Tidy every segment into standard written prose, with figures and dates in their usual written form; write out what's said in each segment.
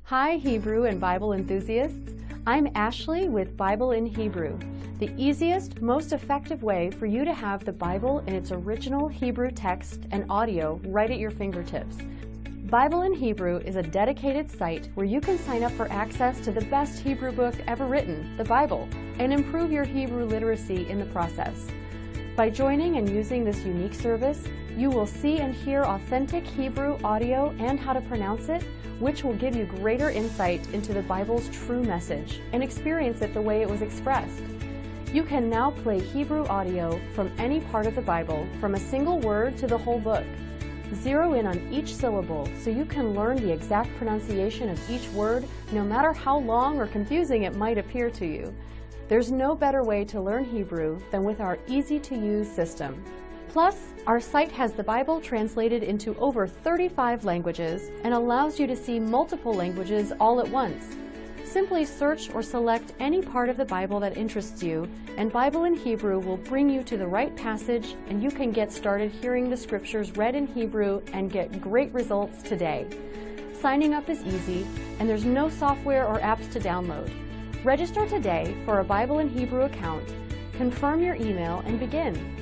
Hi, Hebrew and Bible enthusiasts. I'm Ashley with Bible in Hebrew, the easiest, most effective way for you to have the Bible in its original Hebrew text and audio right at your fingertips. Bible in Hebrew is a dedicated site where you can sign up for access to the best Hebrew book ever written, the Bible, and improve your Hebrew literacy in the process. By joining and using this unique service, you will see and hear authentic Hebrew audio and how to pronounce it, which will give you greater insight into the Bible's true message and experience it the way it was expressed. You can now play Hebrew audio from any part of the Bible, from a single word to the whole book. Zero in on each syllable so you can learn the exact pronunciation of each word, no matter how long or confusing it might appear to you. There's no better way to learn Hebrew than with our easy-to-use system. Plus, our site has the Bible translated into over 35 languages and allows you to see multiple languages all at once. Simply search or select any part of the Bible that interests you, and Bible in Hebrew will bring you to the right passage, and you can get started hearing the scriptures read in Hebrew and get great results today. Signing up is easy, and there's no software or apps to download. Register today for a Bible in Hebrew account, confirm your email, and begin.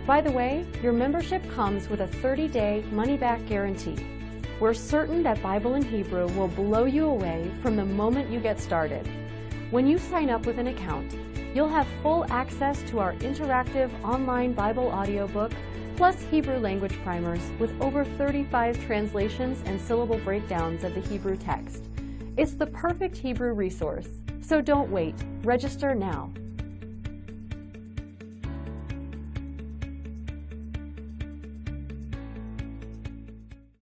By the way, your membership comes with a 30-day money-back guarantee. We're certain that Bible in Hebrew will blow you away from the moment you get started. When you sign up with an account, you'll have full access to our interactive online Bible audiobook, plus Hebrew language primers with over 35 translations and syllable breakdowns of the Hebrew text. It's the perfect Hebrew resource, so don't wait. Register now.